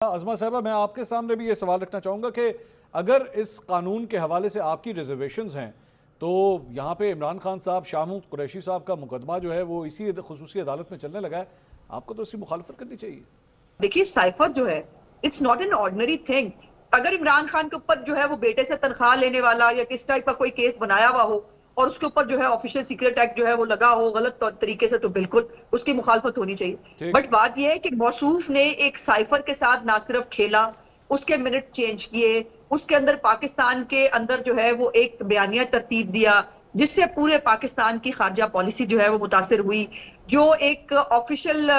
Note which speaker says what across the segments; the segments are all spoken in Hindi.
Speaker 1: अज़मा साहबा, मैं आपके सामने भी ये सवाल रखना चाहूँगा कि अगर इस कानून के हवाले से आपकी रिजर्वेशंस हैं तो यहाँ पे इमरान खान साहब, शाह महमूद कुरैशी साहब का मुकदमा जो है वो इसी खुसूसी अदालत में चलने लगा है, आपको तो इसकी मुखालफत करनी चाहिए।
Speaker 2: देखिए, साइफर जो है it's not an ordinary thing. अगर इमरान खान के ऊपर जो है वो बेटे से तनख्वाह लेने वाला या किस टाइप का कोई केस बनाया हुआ हो और उसके ऊपर जो है ऑफिशियल सीक्रेट एक्ट जो है वो लगा हो गलत तरीके से, तो बिल्कुल उसकी मुखालफत होनी चाहिए। बट बात यह है कि मौसूफ ने एक साइफर के साथ ना सिर्फ खेला, उसके मिनट चेंज किए, उसके अंदर पाकिस्तान के अंदर जो है वो एक बयानिया तरतीब दिया जिससे पूरे पाकिस्तान की खारजा पॉलिसी जो है वो मुतासिर हुई। जो एक ऑफिशियल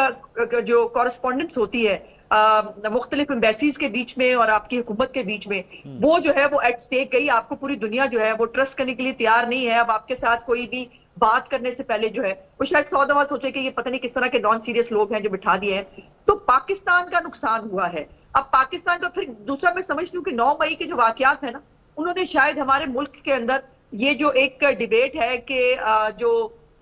Speaker 2: जो कॉरेस्पॉन्डेंस होती है मुख्तलिफ एम्बेसीज के बीच में और आपकी हुकूमत के बीच में, वो जो है वो एट स्टेक गई। आपको पूरी दुनिया जो है वो ट्रस्ट करने के लिए तैयार नहीं है। अब आपके साथ कोई भी बात करने से पहले जो है वो शायद 100 दफा सोचे कि ये पता नहीं किस तरह के नॉन सीरियस लोग हैं जो बिठा दिए हैं। तो पाकिस्तान का नुकसान हुआ है। अब पाकिस्तान का फिर दूसरा मैं समझती हूँ कि 9 मई के जो वाकयात है ना, उन्होंने शायद हमारे मुल्क के अंदर ये जो एक डिबेट है कि जो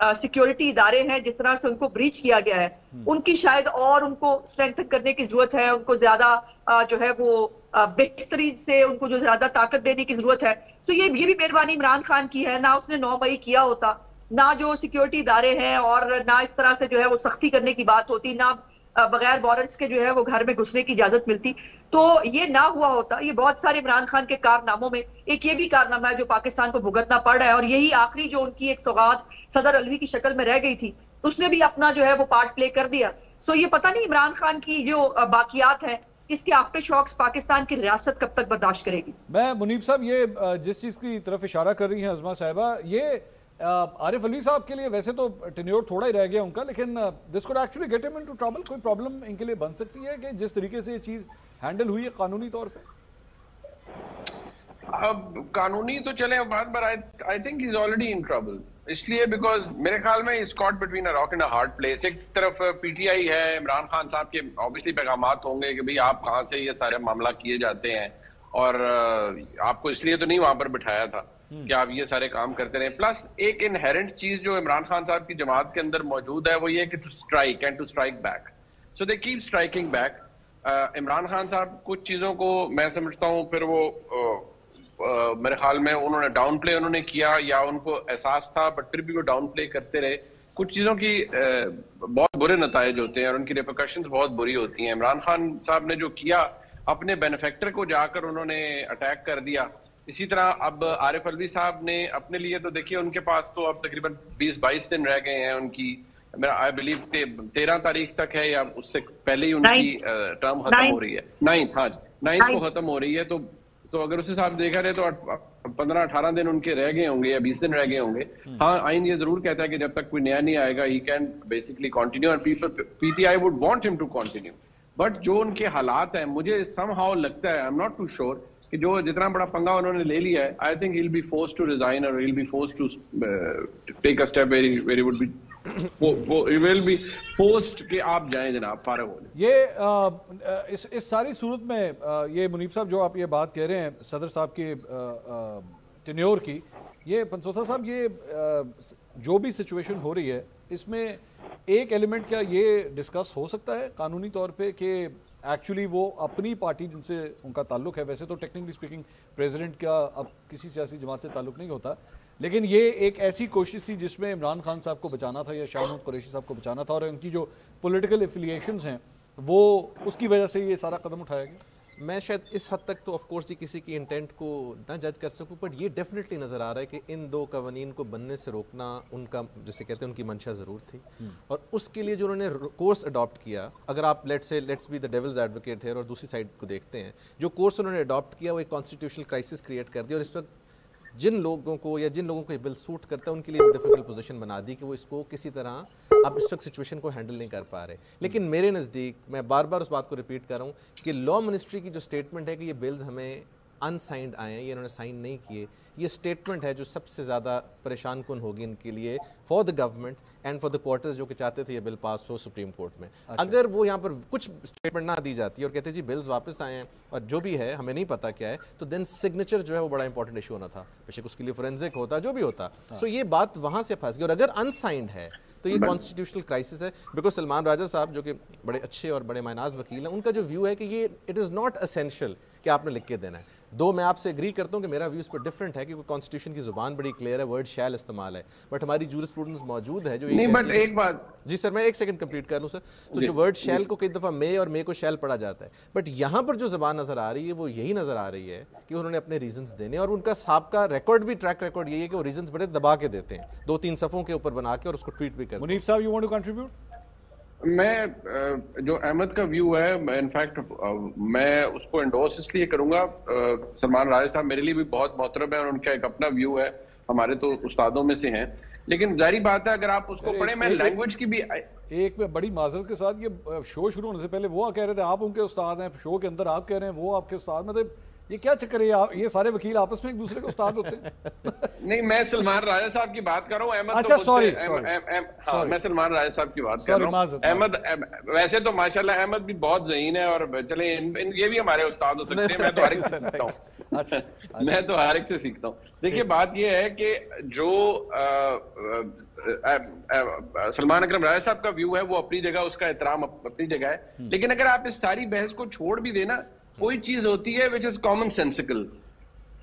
Speaker 2: सिक्योरिटी इदारे हैं जिस तरह से उनको ब्रीच किया गया है, उनकी शायद और उनको स्ट्रेंथन करने की जरूरत है। उनको ज्यादा जो है वो बेहतरी से उनको जो ज्यादा ताकत देने की जरूरत है। तो ये भी मेहरबानी इमरान खान की है ना, उसने 9 मई किया होता, ना जो सिक्योरिटी इदारे हैं और ना इस तरह से जो है वो सख्ती करने की बात होती, ना बगैर वारंट्स के जो है वो घर में घुसने की इजाजत मिलती, तो ये ना हुआ होता। ये बहुत सारे इमरान खान के कारनामों में एक ये भी कारनामा है जो पाकिस्तान को भुगतना पड़ रहा है। और यही आखिरी जो उनकी एक सौगात सदर अलवी की शक्ल में रह गई थी, उसने भी अपना जो है वो पार्ट प्ले कर दिया। सो ये पता नहीं इमरान खान की जो बाकियात है, इसके आफ्टर शॉक्स पाकिस्तान की रियासत कब तक बर्दाश्त करेगी।
Speaker 1: मैं मुनीब साहब, ये जिस चीज़ की तरफ इशारा कर रही हैं अज़मा साहिबा, ये आरिफ अलवी साहब के लिए वैसे तो टेन्योर थोड़ा ही रह गया उनका, लेकिन this could actually get him into trouble. कोई प्रॉब्लम इनके लिए बन सकती है कि जिस तरीके से ये चीज़ हैंडल हुई है कानूनी तौर पे?
Speaker 3: अब कानूनी तो चले बात, पर आई think he is already in trouble. इसलिए बिकॉज मेरे ख्याल में is caught between a rock and a hard place. एक तरफ पीटीआई है, इमरान खान साहब के ऑब्वियसली पैगामात होंगे कि भाई आप कहां से ये सारे मामला किए जाते हैं और आपको इसलिए तो नहीं वहां पर बिठाया था कि आप ये सारे काम करते रहे। प्लस एक इनहेरेंट चीज जो इमरान खान साहब की जमात के अंदर मौजूद है वो ये कि to strike and to strike back. So they keep striking back. Imran Khan साहब कुछ चीजों को मैं समझता हूं फिर वो मेरे ख्याल में उन्होंने डाउन प्ले उन्होंने किया या उनको एहसास था, बट फिर भी वो डाउन प्ले करते रहे। कुछ चीजों की बहुत बुरे नतायज होते हैं और उनकी रिपरकशंस बहुत बुरी होती हैं। इमरान खान साहब ने जो किया, अपने बेनिफेक्टर को जाकर उन्होंने अटैक कर दिया। इसी तरह अब आरिफ अलवी साहब ने अपने लिए तो देखिए, उनके पास तो अब तकरीबन 20-22 दिन रह गए हैं उनकी, मेरा आई बिलीव 13 तारीख तक है या उससे पहले ही उनकी टर्म खत्म हो रही है। 9th, हाँ 9th को खत्म हो रही है। तो अगर उस हिसाब देखा रहे तो 15-18 दिन उनके रह गए होंगे या 20 दिन रह गए होंगे। हाँ, आइन ये जरूर कहता है कि जब तक कोई नया नहीं आएगा ही कैन बेसिकली कंटिन्यू, और PTI would want him to continue. But जो उनके हालात हैं, मुझे समहाउ लगता है, I am not too sure, कि जो जितना बड़ा पंगा उन्होंने ले लिया है, I think he will be forced to resign और he will be forced to take a step where he would be he will be forced कि आप जाएं जनाब, फारग हो जाएं।
Speaker 1: ये इस सारी सूरत में ये मुनीब साहब जो आप ये बात कह रहे हैं सदर साहब के टेन्योर की, ये पंसोथा साहब, ये जो भी सिचुएशन हो रही है इसमें एक एलिमेंट क्या ये डिस्कस हो सकता है कानूनी तौर पे कि एक्चुअली वो अपनी पार्टी जिनसे उनका ताल्लुक है, वैसे तो टेक्निकली स्पीकिंग प्रेसिडेंट का अब किसी सियासी जमात से ताल्लुक नहीं होता, लेकिन ये एक ऐसी कोशिश थी जिसमें इमरान खान साहब को बचाना था या शाह महमूद कुरैशी साहब को बचाना था, और उनकी जो पॉलिटिकल एफिलिएशंस हैं वो उसकी वजह से ये सारा कदम उठाया गया।
Speaker 4: मैं शायद इस हद तक तो ऑफ कोर्स किसी की इंटेंट को ना जज कर सकूं, बट ये डेफिनेटली नज़र आ रहा है कि इन दो कवानीन को बनने से रोकना उनका, जैसे कहते हैं, उनकी मंशा ज़रूर थी। और उसके लिए जो उन्होंने कोर्स अडॉप्ट किया, अगर आप let's be the devil's advocate है और दूसरी साइड को देखते हैं, जो कोर्स उन्होंने अडॉप्ट किया वो एक कॉन्स्टिट्यूशनल क्राइसिस क्रिएट कर दिया और इस वक्त जिन लोगों को ये बिल सूट करता है उनके लिए डिफिकल्ट पोजीशन बना दी कि वो इसको किसी तरह अब इस वक्त सिचुएशन को हैंडल नहीं कर पा रहे। लेकिन मेरे नज़दीक, मैं बार बार उस बात को रिपीट कर रहा हूँ कि लॉ मिनिस्ट्री की जो स्टेटमेंट है कि ये बिल्स हमें अनसाइंड आए हैं, ये इन्होंने साइन नहीं किए, ये स्टेटमेंट है जो सबसे ज़्यादा परेशान कुन होगी इनके लिए, for the government and for the quarters जो कि चाहते थे ये बिल पास हो सुप्रीम कोर्ट में। अच्छा। अगर वो यहाँ पर कुछ स्टेटमेंट ना दी जाती और कहते जी बिल्स वापस आए हैं और जो भी है हमें नहीं पता क्या है, तो देन सिग्नेचर जो है वो बड़ा इंपॉर्टेंट इशू होना था, बेशक उसके लिए फोरेंसिक होता, जो भी होता। सो ये बात वहाँ से फंस गई। और अगर अनसाइंड है तो ये कॉन्स्टिट्यूशनल क्राइसिस है। बिकॉज सलमान राजा साहब जो कि बड़े अच्छे और बड़े मायनाज वकील हैं, उनका जो व्यू है कि ये इट इज़ नॉट असेंशियल कि आपने लिख के देना है। दो मैं आपसे एग्री करता हूँ कि मेरा व्यू इस पर डिफरेंट है, क्योंकि कॉन्स्टिट्यूशन की जुबान बड़ी क्लियर है, वर्ड शैल इस्तेमाल है, बट हमारी जूरिस्प्रूडेंस मौजूद है जो
Speaker 3: नहीं, बट एक बात,
Speaker 4: जी सर मैं एक सेकंड कंप्लीट कर लूँ सर। तो जो वर्ड शैल को कई दफ़ा मे और मे को शैल पढ़ा जाता है, बट यहाँ पर जो ज़बान नज़र आ रही है वो यही नज़र आ रही है कि उन्होंने अपने रीजंस देने, और उनका सबका रिकॉर्ड भी, ट्रैक रिकॉर्ड यही है कि वो रीजंस बड़े दबा के देते हैं, 2-3 सफ़ों के ऊपर बना के, और उसको ट्वीट भी करते हैं।
Speaker 1: मुनीब साहब, यू वांट टू कंट्रीब्यूट?
Speaker 3: मैं जो अहमद का व्यू है, इनफैक्ट मैं उसको एंडोर्स इसलिए करूंगा। सलमान राजा साहब मेरे लिए भी बहुत मोहतरम है और उनका एक अपना व्यू है, हमारे तो उस्तादों में से हैं, लेकिन जारी बात है अगर आप उसको पढ़े, मैं लैंग्वेज की भी
Speaker 1: एक बड़ी माजरत के साथ, ये शो शुरू होने से पहले वो कह रहे थे आप उनके उस्ताद हैं, शो के अंदर आप कह रहे हैं वो आपके उस्ताद, मतलब ये क्या चक्कर है? ये सारे वकील आपस में एक दूसरे के उस्ताद होते हैं? नहीं,
Speaker 3: मैं सलमान राजा साहब की बात कर रहा हूँ। अहमद
Speaker 1: अच्छा, सॉरी,
Speaker 3: हाँ, मैं सलमान राजा साहब की बात कर रहा हूँ। अहमद वैसे तो माशाल्लाह अहमद भी बहुत ज़हीन है, और चले ये भी हमारे उस्ताद हो सकते हैं। मैं तो हर एक से सीखता हूँ, मैं तो हर एक से सीखता हूँ। देखिए बात ये है कि जो सलमान अकरम राजा साहब का व्यू है वो अपनी जगह, उसका एहतराम अपनी जगह है, लेकिन अगर आप इस सारी बहस को छोड़ भी देना, कोई चीज होती है विच इज कॉमन सेंसिकल।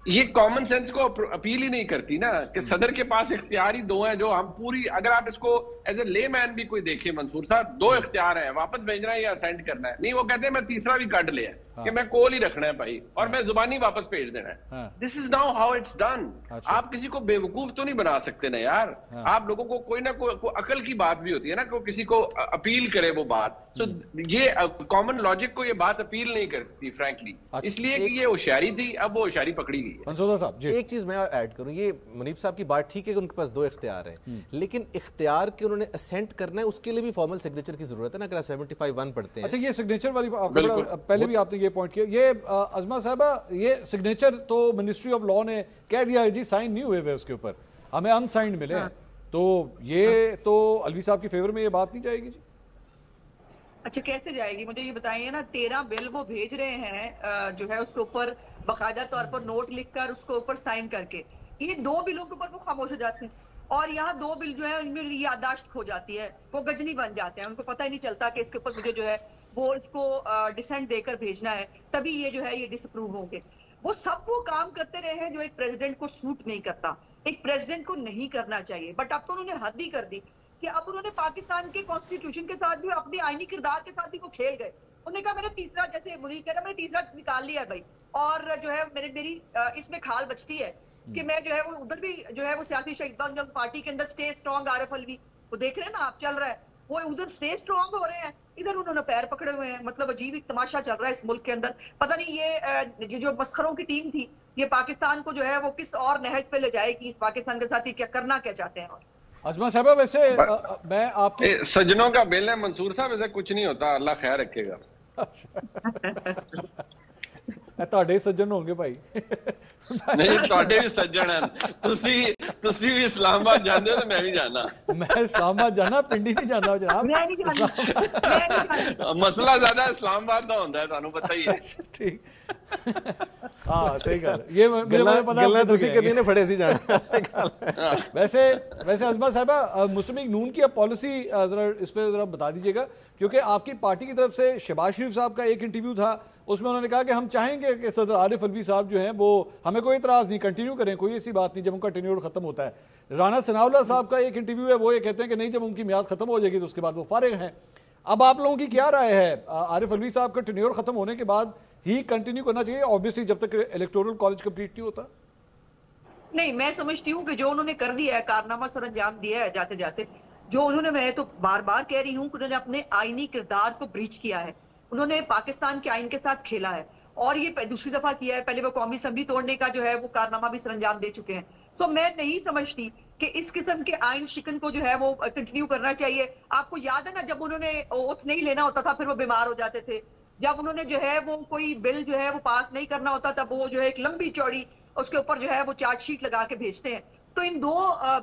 Speaker 3: ये कॉमन सेंस को अपील ही नहीं करती ना कि सदर के पास इख्तियार ही दो हैं, जो हम पूरी, अगर आप इसको एज ए ले मैन भी कोई देखे मंसूर साहब, दो इख्तियार हैं, वापस भेजना है या असेंड करना है। नहीं, वो कहते हैं मैं तीसरा भी काट लिया कि मैं कॉल ही रखना है भाई, और मैं जुबानी वापस भेज देना है। This is now how it's done. आप किसी को बेवकूफ तो नहीं बना सकते ना यार। आप लोगों को कोई ना कोई अकल की बात भी होती है ना, कोई किसी को अपील करे वो बात। सो ये कॉमन लॉजिक को ये बात अपील नहीं करती फ्रैंकली, इसलिए कि ये होशियारी थी, अब वो होशियारी पकड़ी गई।
Speaker 1: साहब जी,
Speaker 4: एक चीज मैं ऐड करूं, ये मुनीब साहब की बात ठीक है कि उनके पास दो इख्तियार हैं, लेकिन इख्तियार के उन्होंने असेंट करना है, उसके लिए भी फॉर्मल सिग्नेचर की जरूरत है ना। अगर 75(1) पढ़ते हैं।
Speaker 1: अच्छा, ये सिग्नेचर वाली पहले भी आपने ये पॉइंट किया, ये अजमा साहबा, ये सिग्नेचर तो मिनिस्ट्री ऑफ लॉ ने कह दिया है जी, साइन नहीं हुए उसके ऊपर, हमें अनसाइंड मिले हैं, तो ये तो अलवी साहब की फेवर में ये बात नहीं जाएगी जी?
Speaker 2: अच्छा, कैसे जाएगी मुझे ये बताइए ना। 13 बिल वो भेज रहे हैं जो है उसके ऊपर बाकायदा तौर पर नोट लिखकर उसके ऊपर साइन करके, ये 2 बिलों के ऊपर वो खामोश हो जाते हैं, और यहाँ 2 बिल जो है उनमें याददाश्त खो जाती है, वो गजनी बन जाते हैं, उनको पता ही नहीं चलता कि इसके ऊपर मुझे जो है वो इसको डिसेंट देकर भेजना है, तभी ये जो है ये डिसअप्रूव होंगे। वो सब वो काम करते रहे हैं जो एक प्रेसिडेंट को सूट नहीं करता, एक प्रेसिडेंट को नहीं करना चाहिए, बट अब तो उन्होंने हद ही कर दी कि अब उन्होंने पाकिस्तान के कॉन्स्टिट्यूशन के साथ भी, अपनी आईनी किरदार के साथ भी वो खेल गए। उन्होंने कहा मैंने तीसरा, जैसे मुनीर कह रहा, मैंने तीसरा निकाल लिया है भाई, और जो है मेरी इसमें खाल बचती है कि मैं जो है वो उधर भी जो है वो सियासी शहीद पार्टी के अंदर स्टे स्ट्रॉन्ग, आरिफ अलवी वो देख रहे हैं ना आप, चल रहा है वो, उधर स्टे स्ट्रॉन्ग हो रहे हैं, इधर उन्होंने पैर पकड़े हुए हैं। मतलब अजीब एक तमाशा चल रहा है इस मुल्क के अंदर। पता नहीं ये जो मस्खरों की टीम थी, ये पाकिस्तान को जो है वो किस और नहज पे ले जाएगी, इस पाकिस्तान के साथ ही क्या करना क्या चाहते हैं। और
Speaker 1: अजमा साहब, वैसे मैं आपके
Speaker 3: सज्जनों का बिल है मंसूर साहब, ऐसा कुछ नहीं होता, अल्लाह खैर रखेगा।
Speaker 1: ਤੁਹਾਡੇ ਸੱਜਣ ਹੋਣਗੇ ਭਾਈ।
Speaker 3: ਨਹੀਂ, ਤੁਹਾਡੇ ਵੀ ਸੱਜਣ ਹਨ, ਤੁਸੀਂ ਵੀ ਇਸਲਾਮਾਬਾਦ ਜਾਂਦੇ ਹੋ ਤੇ ਮੈਂ ਵੀ ਜਾਣਾ।
Speaker 1: ਮੈਂ ਇਸਲਾਮਾਬਾਦ ਜਾਣਾ, ਪਿੰਡੀ ਨਹੀਂ ਜਾਂਦਾ ਜਨਾਬ।
Speaker 2: ਮੈਂ ਨਹੀਂ ਜਾਣਾ।
Speaker 3: ਮਸਲਾ ਜ਼ਿਆਦਾ ਇਸਲਾਮਾਬਾਦ ਦਾ ਹੁੰਦਾ ਹੈ, ਤੁਹਾਨੂੰ ਪਤਾ ਹੀ ਹੈ।
Speaker 1: ਠੀਕ, हाँ सही गल, ये मुझे पता
Speaker 4: तुसी करनी ने फड़े सी जाना।
Speaker 1: वैसे अजमा साहबा, मुस्लिम लीग नून की पॉलिसी जरा इस पे जरा बता दीजिएगा, क्योंकि आपकी पार्टी की तरफ से शहबाज शरीफ साहब का एक इंटरव्यू था, उसमें उन्होंने कहा कि हम चाहेंगे कि सदर आरिफ अलवी साहब जो हैं वो, हमें कोई इतराज नहीं, कंटिन्यू करें, कोई ऐसी बात नहीं जब उनका टेन्योर खत्म होता है। राना सनाउल्लाह साहब का एक इंटरव्यू है, वो ये कहते हैं कि नहीं, जब उनकी मियाद खत्म हो जाएगी तो उसके बाद वो फारिग हैं। अब आप लोगों की क्या राय है? आरिफ अलवी साहब का टेन्योर खत्म होने के बाद ही कंटिन्यू करना चाहिए, ऑब्वियसली जब तक इलेक्टोरल कॉलेज कंप्लीट नहीं होता?
Speaker 2: नहीं, मैं समझती हूँ कि जो उन्होंने कर दिया है, कारनामा सर अंजाम दिया है जाते जाते, जो उन्होंने, मैं तो बार बार कह रही हूँ कि उन्होंने अपने आईनी किरदार को ब्रीच किया है, उन्होंने पाकिस्तान के आइन के साथ खेला है, और ये दूसरी दफा किया है। पहले वो कौमी असम्बली तोड़ने का जो है वो कारनामा भी सरंजाम दे चुके हैं। सो मैं नहीं समझती कि इस किस्म के आइन शिकन को जो है वो कंटिन्यू करना चाहिए। आपको याद है ना, जब उन्होंने ओथ नहीं लेना होता था फिर वो बीमार हो जाते थे, जब उन्होंने जो है वो कोई बिल जो है वो पास नहीं करना होता तब वो जो है एक लंबी चौड़ी उसके ऊपर जो है वो चार्जशीट लगा के भेजते हैं। तो इन 2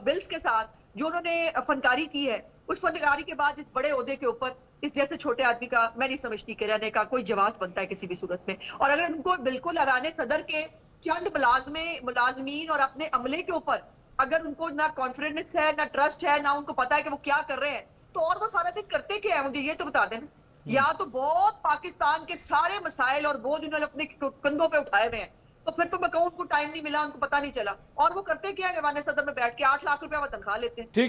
Speaker 2: बिल्स के साथ जो उन्होंने फनकारी की है, उस फनकारी के बाद इस बड़े ओहदे के ऊपर इस जैसे छोटे आदमी का मैं नहीं समझती कि रहने का कोई जवाब बनता है किसी भी सूरत में। और अगर उनको बिल्कुल अराने सदर के चंद मुलाजमीन और अपने अमले के ऊपर अगर उनको ना कॉन्फिडेंस है, ना ट्रस्ट है, ना उनको पता है कि वो क्या कर रहे हैं, तो और वो सारा दिन करते क्या है, मुझे ये तो बता दें। या तो बहुत पाकिस्तान के सारे मसाइल और बोझ उन्होंने अपने कंधों पे उठाए हुए हैं, तो फिर तो मैं कहूँ उनको टाइम नहीं मिला, उनको पता नहीं चला। और वो करते क्या है, ऐवान सदर में बैठ के 8 लाख रुपया वो तनख्वाह लेते हैं।
Speaker 1: ठीक